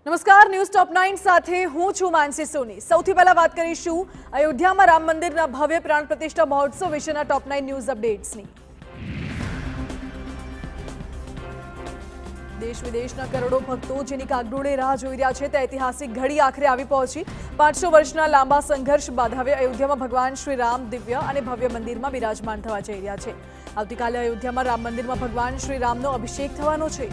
નમસ્કાર, ન્યૂઝ ટોપ 9 સાથે હું છું માનસી સોની। સૌથી પહેલા વાત કરીશું અયોધ્યામાં રામ મંદિરના ભવ્ય પ્રાણ પ્રતિષ્ઠા મહોત્સવ વિશેના ટોપ 9 ન્યૂઝ અપડેટ્સની। દેશ વિદેશના કરોડો ભક્તો જેની કાગડોળે રાહ જોઈ રહ્યા છે તે ઐતિહાસિક ઘડી આખરે આવી પહોંચી। 500 વર્ષના લાંબા સંઘર્ષ બાદ હવે અયોધ્યામાં ભગવાન શ્રી રામ દિવ્ય અને ભવ્ય મંદિરમાં બિરાજમાન થવા જઈ રહ્યા છે। આવતીકાલે અયોધ્યામાં રામ મંદિરમાં ભગવાન શ્રી રામનો અભિષેક થવાનો છે।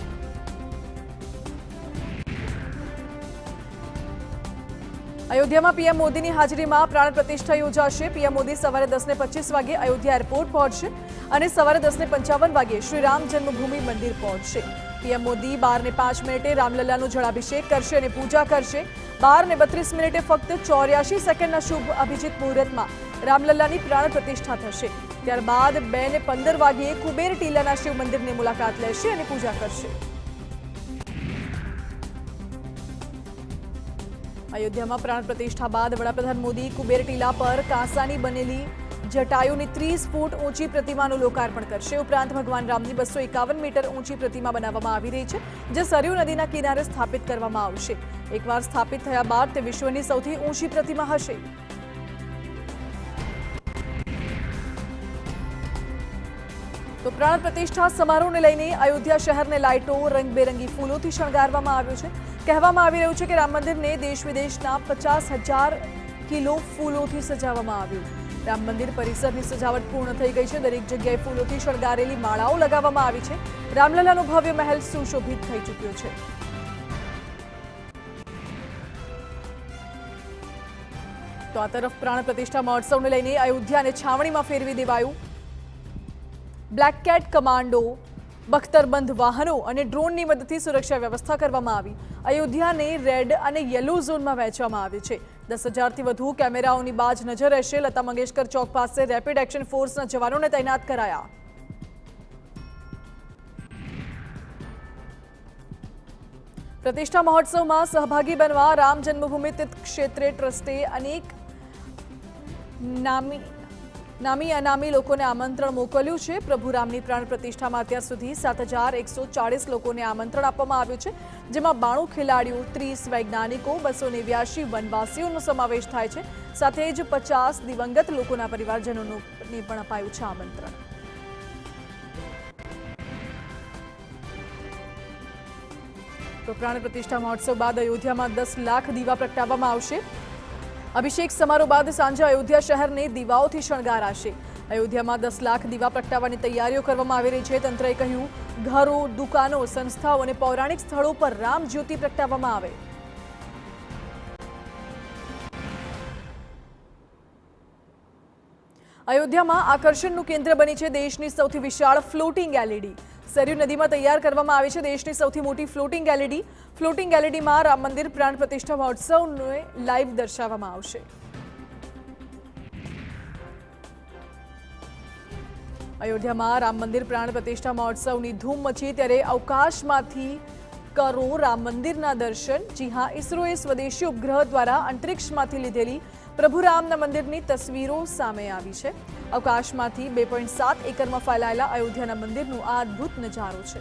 अयोध्या में पीएम मोदी की हाजरी में प्राण प्रतिष्ठा योजाशे। पीएम मोदी सवारे 10:25 वागे अयोध्या एरपोर्ट पहुंचशे और सवारे 10:55 वागे श्री राम जन्मभूमि मंदिर पहुंचशे। पीएम मोदी 12:05 रामलल्लानो जलाभिषेक करशे और पूजा करशे। 12:32 फक्त 84 सेकंडना शुभ अभिजित मुहूर्त में रामलल्लानी प्राण प्रतिष्ठा थशे। त्यारबाद 2:15 वागे कुबेर टीलाना शिव मंदिर की मुलाकात लेशे और पूजा करशे। अयोध्या में प्राण प्रतिष्ठा बाद वडाप्रधान मोदी कुबेर टीला पर कांसानी बनेली जटायुनी 30 फूट ऊंची प्रतिमाનું लोकार्पण करशे। उपरांत भगवान रामनी 251 मीटर ऊंची प्रतिमा बनाववामां आवी रही छे, जे सरयू नदीना किनारे स्थापित करवामां आवशे। एकवार स्थापित थया बाद ते विश्वनी सौथी ऊंची प्रतिमा हशे। तो प्राण प्रतिष्ठा समारोह ने लईने अयोध्या शहर ने लाइटों रंगबेरंगी फूलों शणगारवामां आव्युं छे। कहेवामां आवी रह्युं छे के राम मंदिर ने देश विदेशना 50,000 किलो फूलों सजाववामां आव्युं। राम मंदिर परिसर की सजावट पूर्ण थई गई है। दरेक जग्याए फूलों शणगारेली माळाओ लगाववामां आवी छे। रामलल्लानो भव्य महल सुशोभित थई चूक्यो छे। तो आ तरफ प्राण प्रतिष्ठा महोत्सव ने लईने अयोध्या ने छावणी में फेरवी देवायुं। ब्लेक कैट कमांडो, बख्तरबंध वाहनों और ड्रोन की मदद से सुरक्षा व्यवस्था करवामां आवी। अयोध्या ने रेड और येलो झोन में वहेंचवामां आवी छे। 10,000 थी वधु कैमराओं की बाज नजर रहेशे। लता मंगेशकर चौक पास रेपिड एक्शन फोर्स जवानों ने तैनात कराया। प्रतिष्ठा महोत्सव में सहभागी बनवा राम जन्मभूमि तीर्थ क्षेत्रे ट्रस्टे अनेक नामी अनामी लोकोने आमंत्रण मोकल्युं छे। प्रभु रामनी प्राण प्रतिष्ठा में अत्यार सुधी 7,140 लोकोने आमंत्रण आपवामां आव्युं छे, जेमां 92 खेलाड़ीओ, 30 वैज्ञानिकों, 289 वनवासीओनो समावेश थाय छे। साथे ज 50 दिवंगत लोकोना परिवारजनोने पण अपायुं छे आमंत्रण। तो प्राण प्रतिष्ठा महोत्सव बाद अयोध्या में 10 लाख दीवा प्रगटाववामां आवशे। अभिषेक समारोह बाद सांजे अयोध्या शहर ने दीवाओथी शणगाराशे। अयोध्या में 10 लाख दीवा प्रगटाववानी तैयारीओ करवामां आवी रही छे। तंत्रए कह्युं घरों, दुकानों, संस्थाओं और पौराणिक स्थलों पर राम ज्योति प्रगटाववामां आवे। अयोध्या में आकर्षणनुं केंद्र बनी छे देशनी सौथी विशाळ फ्लोटिंग एलईडी। सरयू नदी में तैयार करवामां आवी छे देशनी सौथी मोटी फ्लोटिंग एलईडी। फ्लोटिंग एलईडी में राम मंदिर प्राण प्रतिष्ठा महोत्सव ने लाइव दर्शाववामां आवशे। अयोध्या में राम मंदिर प्राण प्रतिष्ठा महोत्सव की धूम मची त्यारे अवकाश में करो राम मंदिर दर्शन। जी हाँ, इसरोए स्वदेशी उपग्रह द्वारा अंतरिक्ष में लीधेली प्रभु रामना मंदिर की तस्वीरों सामे आवी छे। अवकाश में 2.7 एकड़ में फैलायेला अयोध्या मंदिर आ अद्भुत नजारो छे।